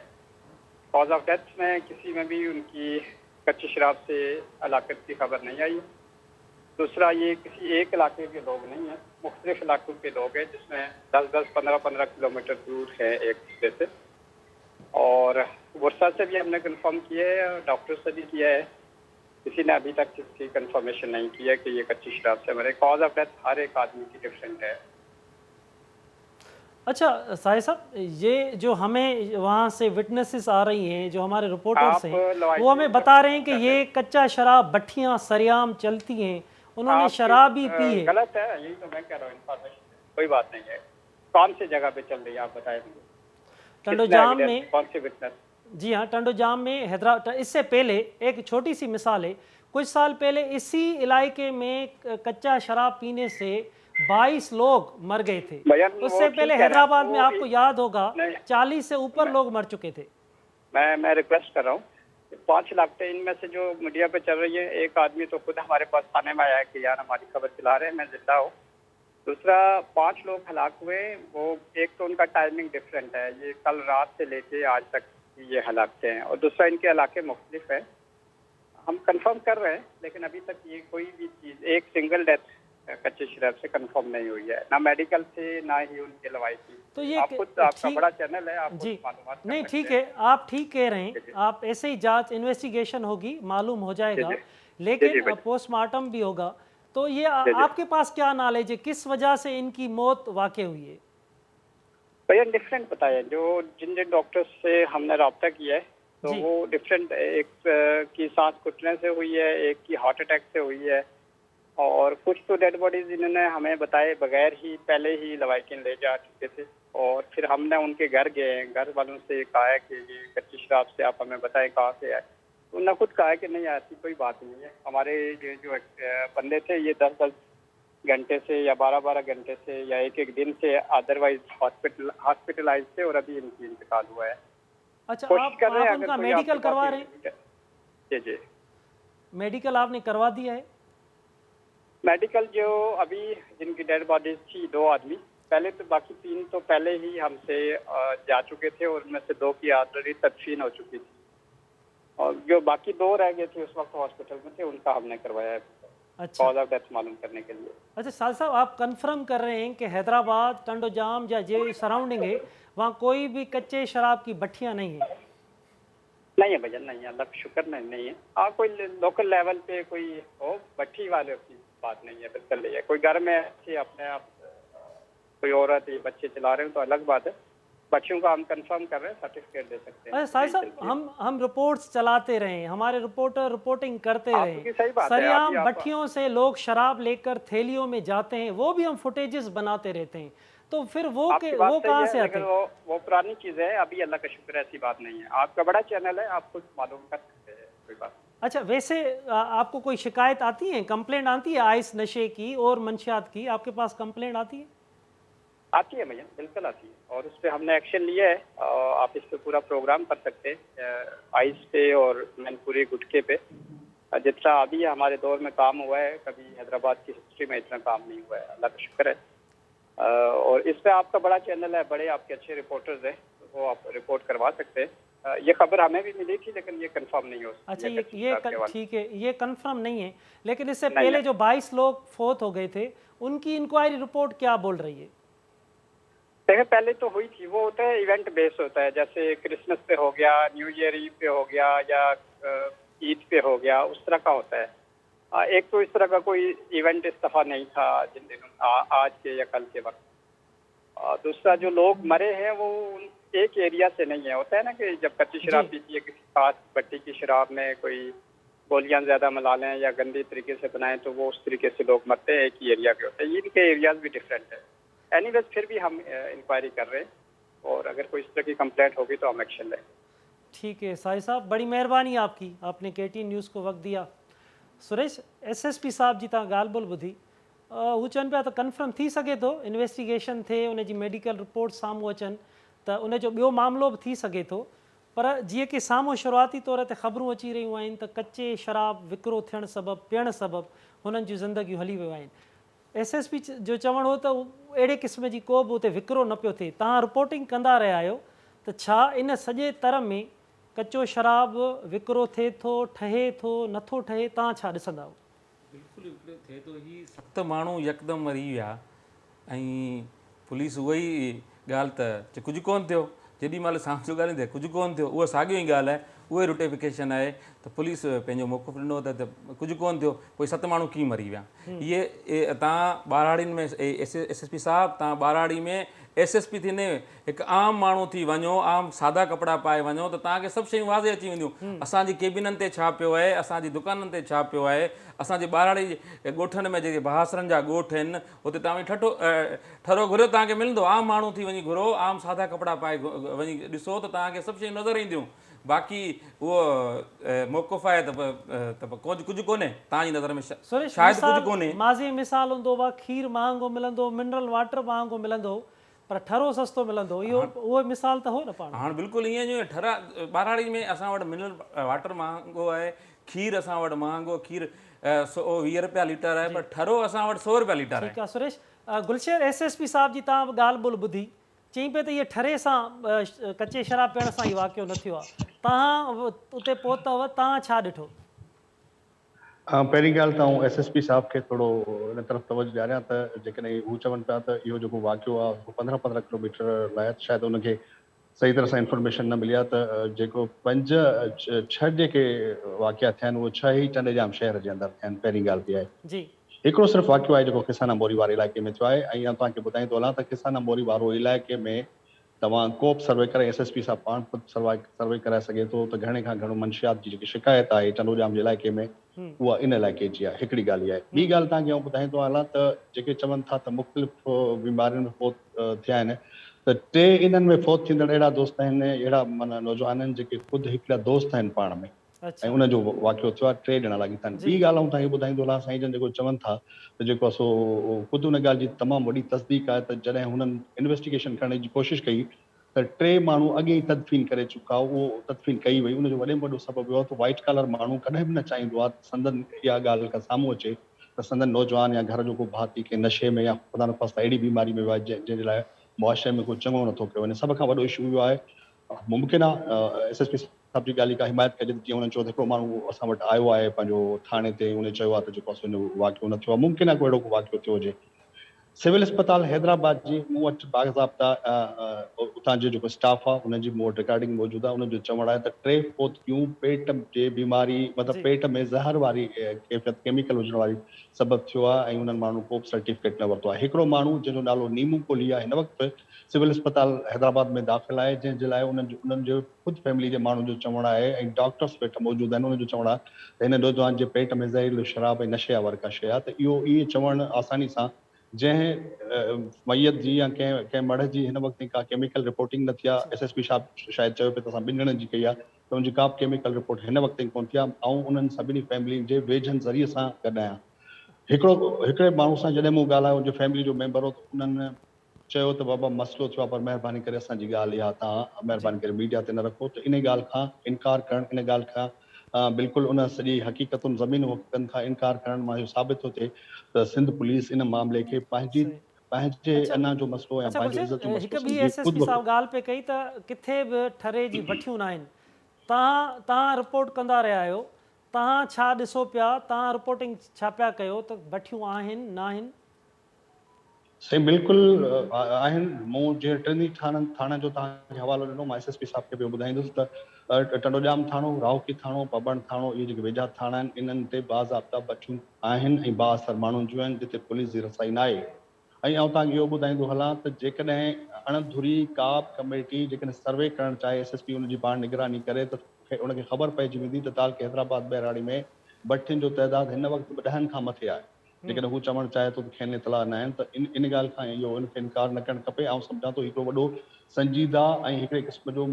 कॉज ऑफ डेथ में किसी में भी उनकी कच्ची शराब से हलाकत की खबर नहीं आई। दूसरा, ये किसी एक इलाके के लोग नहीं हैं, मुख्तलिफ इलाकों के लोग हैं, जिसमें 10-10, 15-15 किलोमीटर दूर है एक दूसरे से। और वर्षा से भी हमने कंफर्म किया है और डॉक्टर से भी किया है, किसी ने अभी तक इसकी कंफर्मेशन नहीं की है कि ये कच्ची शराब से मरे। कॉज ऑफ डेथ हर एक आदमी की डिफरेंट है। अच्छा साहिब साहब, ये जो हमें वहाँ से विटनेसेस आ रही हैं, जो हमारे रिपोर्टर्स हैं, वो हमें बता रहे हैं कि ये कच्चा शराब भट्टियाँ सरियाम चलती हैं, उन्होंने शराब ही पी है। गलत है, यही तो मैं कह रहा हूँ। इन्फॉर्मेशन कोई बात नहीं है। कौन सी जगह पे चल रही है आप बताएं मुझे। टंडो जाम में, कौन सी विटनेस? जी हाँ, टंडो जाम में हैदराबाद। इससे पहले एक छोटी सी मिसाल है, कुछ साल पहले इसी इलाके में कच्चा शराब पीने से 22 लोग मर गए थे। उससे पहले हैदराबाद में आपको याद होगा 40 से ऊपर लोग मर चुके थे। मैं रिक्वेस्ट कर रहा हूँ, 5 लाख थे, इनमें से जो मीडिया पे चल रही है, एक आदमी तो खुद हमारे पास थाने में आया है कि यार हमारी खबर चला रहे हैं, मैं जिंदा हूँ। दूसरा, 5 लोग हलाक हुए, वो एक तो उनका टाइमिंग डिफरेंट है, ये कल रात से लेके आज तक ये हलाक थे हैं, और दूसरा इनके इलाके मुख्तलिफ है। हम कंफर्म कर रहे हैं, लेकिन अभी तक ये कोई भी चीज़, एक सिंगल डेथ कच्चे शराब से कंफर्म नहीं हुई है, ना मेडिकल से, ना ही उनके लवाकी। तो ये आपका बड़ा चैनल है, आप जी मालूमात नहीं, ठीक है, आप ठीक कह रहे हैं, आप ऐसे ही जांच इन्वेस्टिगेशन होगी, मालूम हो जाएगा, लेकिन पोस्टमार्टम भी होगा। तो ये आपके पास क्या नॉलेज है, किस वजह से इनकी मौत वाक़ई हुई है? भैया डिफरेंट बताया, जो जिन जिन डॉक्टर्स से हमने रब्ता किया है, तो वो डिफरेंट, एक की सांस घुटने से हुई है, एक की हार्ट अटैक से हुई है, और कुछ तो डेड बॉडीज इन्होंने हमें बताए बगैर ही पहले ही लवाकिन ले जा चुके थे। और फिर हमने उनके घर गए, घर वालों से कहा है कि ये कच्ची शराब से आप हमें बताएं कहाँ से आए। उन्होंने खुद कहा है कि नहीं, ऐसी कोई बात नहीं है, हमारे ये जो बंदे थे ये 10-10 घंटे से या 12-12 घंटे से या एक दिन से अदरवाइज हॉस्पिटलाइज थे, और अभी इनकी इंतकाल हुआ है। अच्छा, आप उनका मेडिकल करवा रहे हैं? जी जी, मेडिकल आपने करवा दिया है? मेडिकल जो अभी जिनकी डेड बॉडीज थी 2 आदमी पहले, तो बाकी 3 तो पहले ही हमसे जा चुके थे, और उनमें से 2 की ऑलरेडी तदफीन हो चुकी थी, और जो बाकी 2 रह गए थे उस वक्त हॉस्पिटल में थे, उनका हमने करवाया है। अच्छा, कॉज ऑफ डेथ मालूम करने के लिए। अच्छा साल साहब, आप कंफर्म कर रहे हैं कि हैदराबाद, टंडो जाम या जो सराउंडिंग है, वहाँ कोई भी कच्चे शराब की भट्टियाँ नहीं है? नहीं है भैया, नहीं है, अल्लाह का शुक्र नहीं है। हाँ, कोई लोकल लेवल पे कोई हो भट्टी वाले की बात नहीं है, बिल्कुल नहीं है। कोई घर में अच्छी अपने आप कोई औरत या बच्चे चला रहे हो तो अलग बात है, बच्चों का हम कंफर्म कर रहे हैं, सर्टिफिकेट दे सकते हैं। अरे साहब, हम रिपोर्ट्स चलाते रहे, हमारे रिपोर्टर रिपोर्टिंग करते रहे, सरियाम भट्टियों से लोग शराब लेकर थैलियों में जाते हैं, वो भी हम फुटेजेस बनाते रहते हैं, तो फिर वो कहाँ से आते हैं? वो पुरानी चीज़ है, अभी अल्लाह का शुक्र ऐसी बात नहीं है। आपका बड़ा चैनल है, आप कुछ मालूम कर सकते हैं, कोई बात। अच्छा, वैसे आपको कोई शिकायत आती है, कंप्लेंट आती है आइस नशे की और मंशियात की, आपके पास कंप्लेंट आती है? आती है भैया, बिल्कुल आती है, और उस पर हमने एक्शन लिया है। आप इस पर पूरा प्रोग्राम कर सकते हैं, आइस पे और मैनपुरी गुटके पे। जितना अभी हमारे दौर में काम हुआ है, कभी हैदराबाद की हिस्ट्री में इतना काम नहीं हुआ है, अल्लाह का शुक्र है। और इस पे आपका बड़ा चैनल है, बड़े आपके अच्छे रिपोर्टर्स हैं, वो आप रिपोर्ट करवा सकते हैं। ये खबर हमें भी मिली थी, लेकिन ये कंफर्म नहीं हो अच्छा, ये कच्ची शराब के हवाले। ठीक है, ये कंफर्म नहीं है, लेकिन इससे नहीं पहले है। जो 22 लोग फोत हो गए थे, उनकी इंक्वायरी रिपोर्ट क्या बोल रही है? देखिए, पहले तो हुई थी, वो होता है इवेंट बेस होता है, जैसे क्रिसमस पे हो गया, न्यू ईयर ईव पे हो गया, या ईद पे हो गया, उस तरह का होता है। एक तो इस तरह का कोई इवेंट इस दफा नहीं था जिन दिनों आज के या कल के वक्त। दूसरा, जो लोग मरे हैं वो एक एरिया से नहीं है। होता है ना कि जब कच्ची शराब पीती है, किसी खास भट्टी की शराब में कोई गोलियां ज्यादा मिला लें या गंदी तरीके से बनाएं, तो वो उस तरीके से लोग मरते हैं, एक ही एरिया के होते हैं। इनके एरियाज भी डिफरेंट है। एनीवेज, फिर भी हम इंक्वायरी कर रहे हैं, और अगर कोई इस तरह की कंप्लेंट होगी तो हम एक्शन लेंगे। ठीक है साहिब साहब, बड़ी मेहरबानी आपकी, आपने KTN न्यूज़ को वक्त दिया। सुरेश, SSP साहब जी तव्हां ॻाल्हि ॿोल ॿुधी, हू चवनि पिया त कंफर्म थी सघे थो इन्वेस्टिगेशन थिए, उन जी मेडिकल रिपोर्ट साम्हूं अचनि त उन जो ॿियो मामिलो बि थी सघे थो, पर जीअं कि साम्हूं शुरूआती तौर ते ख़बरूं अची रहियूं आहिनि त कचे शराब विकिरो थियणु सबबु, पीअणु सबबु हुननि जूं ज़िंदगियूं हली वियूं आहिनि। SSP जो चवणु हो त अहिड़े क़िस्म जी को बि उते विकिरो न पियो थिए। तव्हां रिपोर्टिंग कंदा रहिया आहियो त छा इन सॼे तर में कचो शराब विकिरो थिए थो, ठहे थो, नथो ठहे, तव्हां छा ॾिसंदा आहियो? बिल्कुलु हिकिड़ो थिए थो, ही 7 माण्हू यकदमि मरी विया ऐं पुलिस उहा ई ॻाल्हि त कुझु कोन थियो, जेॾी महिल साम्हूं जो ॻाल्हाईंदे कुझु कोन थियो, उहा साॻियो ई ॻाल्हि आहे, उहा रोटिफिकेशन आहे त पुलिस पंहिंजो मौक़िफ़ ॾिनो त कुझु कोन थियो, पोइ 7 माण्हू कीअं मरी विया। इहे तव्हां ॿाराड़ियुनि में SSP साहिबु, तव्हां ॿाराड़ी में SSP थी ने हिकु आम माण्हू थी वञो, आम सादा कपिड़ा पाए वञो त तव्हांखे सभु शयूं वाज़े अची वेंदियूं। असांजी केबिननि ते छा पियो आहे, असांजी दुकाननि ते छा पियो आहे, असांजे ॿाराड़ी ॻोठनि में जेके बहासरनि जा ॻोठ आहिनि, हुते तव्हां ठरो घुरियो तव्हांखे मिलंदो। आम माण्हू थी वञी घुरो, आम सादा कपिड़ा पाए वञी ॾिसो त तव्हांखे सभु शयूं नज़र ईंदियूं। बाक़ी उहो मौक़िफ़ आहे त कुझु कोन्हे तव्हांजी नज़र में, सुरेश, शायदि कुझु कोन्हे। माज़ी मिसाल हूंदो आहे, खीर महांगो मिलंदो, मिनरल वाटर महांगो मिलंदो, पर ठरो सस्तो मिलंदो, इहो उहो मिसाल त हो न पाण। हाणे बिल्कुलु ईअं जो ठरा ॿाराड़ी में असां वटि मिनरल वाटर महांगो आहे, खीर असां वटि महांगो, खीर 20 रुपया लीटर आहे, पर ठरो असां वटि 100 रुपया लीटर आहे। ठीकु आहे सुरेश, गुलशेर SSP साहिब जी तव्हां बि ॻाल्हि ॿोल ॿुधी, चई पिए त इहे ठरे सां कचे शराब पीअण सां ई वाक़ियो न थियो आहे। तव्हां उते पहुतव, तव्हां छा ॾिठो? पहिरीं ॻाल्हि त आउं SSP साहिब खे थोरो इन तरफ़ तवजो ॾियारियां त जेकॾहिं हू चवनि पिया त इहो जेको वाक़ियो आहे 15-15 किलोमीटर लाइ, शायदि उनखे सही तरह सां इंफॉर्मेशन न मिली आहे त जेको 5-6 जेके वाक़िया थिया आहिनि उहे 6 ई चंडीजाम शहर जे अंदरि थिया आहिनि। पहिरीं ॻाल्हि इहा आहे। जी, हिकिड़ो सिर्फ़ु वाक़ियो आहे जेको किसाना मोरी वारे इलाइक़े में थियो आहे, ऐं तव्हांखे ॿुधाईंदो हलां त किसाना मोरी वारो इलाइक़े में तव्हां को बि सर्वे करे, SSP साहिबु पाण ख़ुदि सर्वे कराए सघे थो त घणे खां घणो मंशियात जी जेकी शिकायत आहे चंडोजाम जे इलाइक़े में, उहा इन इलाइक़े जी आहे। हिकिड़ी ॻाल्हि इहा आहे। ॿी ॻाल्हि तव्हांखे आउं ॿुधाईंदो हलां त जेके चवनि था त मुख़्तलिफ़ बीमारियुनि में फोत थिया आहिनि, त 3 इन्हनि में फोत थींदड़ अहिड़ा दोस्त आहिनि, अहिड़ा माना नौजवान आहिनि जेके ख़ुदि हिकिड़ा दोस्त आहिनि पाण में, ऐं अच्छा, उनजो वाक़ियो थियो आहे। 3 ॼणा लॻी अथनि। ॿी ॻाल्हि आउं तव्हांखे ॿुधाईंदो हलां, साईं जन जेको चवनि था त जेको आहे सो ख़ुदि उन ॻाल्हि जी तमामु वॾी तस्दीक आहे त जॾहिं हुननि इन्वेस्टिगेशन करण जी कोशिशि कई त 3 माण्हू अॻे ई तदफ़ीन करे चुका, उहो तदफ़ीन कई वई। उनजो वॾे में वॾो सबबु इहो आहे त वाइट कॉलर माण्हू कॾहिं बि न चाहींदो आहे त संदन इहा ॻाल्हि खां साम्हूं अचे त संदन नौजवान या घर जो को भाती के नशे में या ख़ुदा न ख़्वास्ता अहिड़ी बीमारी में वियो आहे जंहिंजे लाइ मुआशरे में को चङो नथो पियो वञे। सभ खां वॾो इशू इहो आहे, मुमकिन आहे SSP साहिब जी ॻाल्हि खां हिमायत कजे, जीअं हुननि चयो त हिकिड़ो माण्हू असां वटि आयो आहे पंहिंजो थाणे ते, उन चयो आहे त जेको आहे सो वाक़ियो न थियो आहे। मुमकिन आहे को अहिड़ो वाक़ियो थियो हुजे। सिविल अस्पताल हैदराबाद जी मूं वटि बाज़ाब्ता उतां जो जेको स्टाफ आहे उनजी मूं वटि रिकॉर्डिंग मौजूदु आहे। उनजो चवणु आहे त 3 फोतियूं पेट जे बीमारी, मतिलबु पेट में ज़हर वारी कैफ़ियत केमिकल हुजण वारी सबबु थियो आहे, ऐं उन्हनि माण्हू को बि सर्टिफिकेट न वरितो आहे। हिकिड़ो माण्हू जंहिंजो नालो नीमू कोली आहे, हिन वक़्तु सिविल अस्पताल हैदराबाद में दाख़िल आहे, जंहिंजे लाइ उन्हनि जो ख़ुदि फैमिली जे माण्हुनि जो चवणु आहे, ऐं डॉक्टर्स वेठा मौजूदु आहिनि, उन्हनि जो चवणु आहे त हिन नौजवान जे पेट में ज़हरीलो शराब ऐं नशे वारी का शइ आहे। त इहो ईअं चवणु आसानी सां जंहिं मैयत जी या कंहिं मढ़ जी हिन वक़्तु का केमिकल रिपोर्टिंग न थी आहे, SSP साहिबु शायदि चयो पियो त असां 2 ॼणनि जी कई आहे, त उनजी का बि केमिकल रिपोर्ट हिन वक़्तु कोन थी आहे। ऐं उन्हनि सभिनी फैमिली जे वेझनि ज़रिए सां गॾु आहियां। हिकिड़े माण्हू सां जॾहिं मूं ॻाल्हायो, उनजे फैमिली जो मेंबर हो, त उन्हनि चयो त बाबा मसइलो थियो आहे, पर महिरबानी करे असांजी ॻाल्हि इहा तव्हां महिरबानी करे मीडिया ते न रखो। त इन ॻाल्हि खां इनकार करणु, इन ॻाल्हि खां बिल्कुलु उन सॼी हक़ीक़तुनि ज़मीन हक़ीक़तनि खां इनकार करणु मां इहो साबित थो थिए त सिंध पुलिस इन मामले खे पंहिंजी पंहिंजे अच्छा अञा जो मसइलो या अच्छा पंहिंजो गुरशेद, इज़त जो हिकु मसइलो ॿी सम्झी SSP ख़ुदि साहिबु ॻाल्हि पे कई त किथे बि ठरे जी भठियूं न आहिनि, तव्हां रिपोर्ट कंदा रहिया आहियो, तव्हां छा ॾिसो पिया, तव्हां रिपोर्टिंग छा पिया कयो त भठियूं आहिनि न आहिनि? साईं बिल्कुलु आहिनि। मूं जीअं टिनी थाणनि जो तव्हांखे हवालो ॾिनो, मां SSP साहिब खे बि ॿुधाईंदुसि त टंडोजाम थाणो, राउकी थाणो, पबण थाणो, इहे जेके वेझा थाणा आहिनि, इन्हनि ते बाज़ाब्ता भठियूं आहिनि ऐं बाअसर माण्हुनि जूं आहिनि जिते पुलिस जी रसाई न आहे। ऐं आउं तव्हांखे इहो ॿुधाईंदो हलां त जेकॾहिं अणधुरी का बि कमेटी जेकॾहिं सर्वे करणु चाहे SSP उनजी पाण निगरानी करे त उनखे ख़बर पइजी वेंदी त तालके हैदराबाद बहिराड़ी में भठियुनि जो तइदादु हिन वक़्तु 10 खां मथे आहे। जेकॾहिं हू चवणु चाहे थो त खेनि इतला न आहिनि त इन ॻाल्हि खां इहो इनखे इनकार न करणु खपे। ऐं सम्झां थो हिकिड़ो वॾो संजीदा ऐं हिकिड़े क़िस्म जो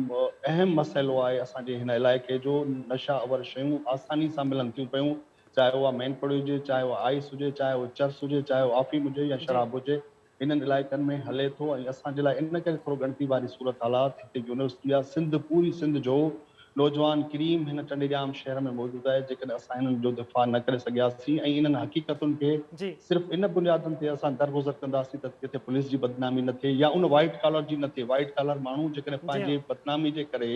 अहम मसइलो आहे असांजे हिन इलाइक़े जो। नशा अवर शयूं आसानी सां मिलनि थियूं पियूं, चाहे उहा मैनपुड़ी हुजे, चाहे उहा आइस हुजे, चाहे उहा चर्स हुजे, चाहे उहा अफ़ीम हुजे या जी शराब हुजे, इन्हनि इलाइक़नि में हले थो। ऐं असांजे लाइ इन करे थोरो ॻणती वारी सूरत हालात हिते यूनिवर्सिटी आहे। सिंध पूरी सिंध जो नौजवान क्रीम हिन टंडेजाम शहर में मौजूदु आहे। जेकॾहिं असां हिननि जो दिफ़ा न करे सघियासीं ऐं इन्हनि हक़ीक़तुनि खे जी सिर्फ़ु इन बुनियादुनि ते असां दरगुज़र कंदासीं त किथे पुलिस जी बदनामी न थिए या उन वाइट कॉलर जी न थिए। वाइट कॉलर माण्हू जेकॾहिं जी पंहिंजे हाँ बदनामी जे करे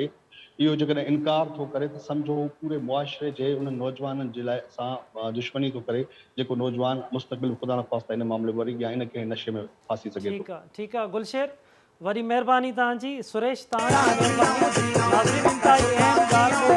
इहो जेकॾहिं इनकार थो करे त सम्झो पूरे मुआशिरे जे उन नौजवाननि जे लाइ असां दुश्मनी थो करे, जेको नौजवान मुस्तक़बिल ख़ुदा न ख़्वास्ता इन मामले वरी या इन खे नशे में फासी सघे थो। ठीकु आहे गुलशेर, वरी महिरबानी तव्हांजी। सुरेश तव्हांजी महिरबानी। नाज़रीन इंतिहाई अहम ॻाल्हि हुई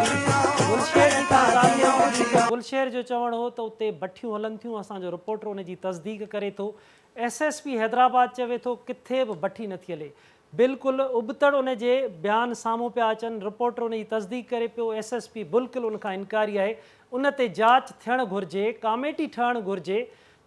गुलशेर जी, तव्हां ॻाल्हि ॿुधी त गुलशेर जो चवणु हो त उते भठियूं हलनि थियूं। असांजो रिपोर्टर उन जी तस्दीक करे थो। SSP हैदराबाद चवे थो किथे बि भठी नथी हले। बिल्कुलु उबतड़ उन जे बयान साम्हूं पिया अचनि, रिपोर्टर उन जी तस्दीक करे पियो। SSP बिल्कुलु उनखां इनकारी आहे। उन ते जांच थियणु घुरिजे, कामेटी ठहणु घुरिजे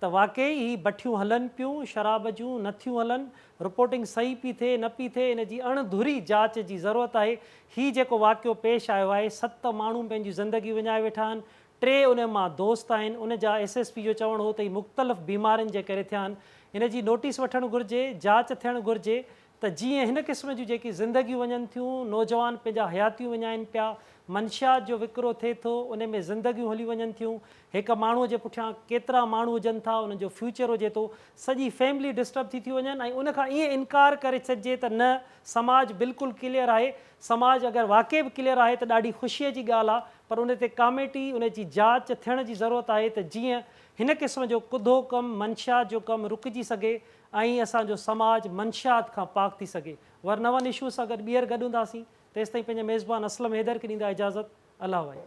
त वाक़ई ही भठियूं हलनि पियूं, शराब जूं नथियूं हलनि, रिपोर्टिंग सही पई थिए न पई थिए, इन जी अणधुरी जांच जी ज़रूरत आहे। ही जेको वाक़ियो पेश आयो आहे, 7 माण्हू पंहिंजी ज़िंदगी विञाए वेठा आहिनि, 3 उन मां दोस्त आहिनि। उन जा SSP जो चवणु हो त ही मुख़्तलिफ़ बीमारियुनि जे करे थिया आहिनि। इन जी नोटिस वठणु घुरिजे, जांच थियणु घुरिजे त जीअं हिन क़िस्म जूं जेकी ज़िंदगियूं वञनि थियूं, नौजवान पंहिंजा हयातियूं विञाइनि पिया, मंशियात जो विकिरो थिए थो, उन में ज़िंदगियूं हली वञनि थियूं, हिकु माण्हूअ जे पुठियां केतिरा माण्हू हुजनि था, उनजो फ्यूचर हुजे थो, सॼी फैमिली डिस्टर्ब थी वञनि। ऐं उनखां ईअं इनकार करे छॾिजे त न समाज बिल्कुलु क्लियर आहे। समाज अगरि वाक़ई बि क्लियर आहे त ॾाढी ख़ुशीअ जी ॻाल्हि आहे, पर उन ते कामेटी उन जी जांच थियण जी ज़रूरत आहे त जीअं हिन क़िस्म जो कुदो कमु, मंशियात जो कमु रुकिजी सघे ऐं असांजो समाज मंशियात खां पाक थी सघे। वर नवनि इशू सां गॾु ॿीहर गॾु हूंदासीं। तेसिताईं पंहिंजे मेज़बान असलम हैदर खे ॾींदा इजाज़त। अल्लाह वाहे।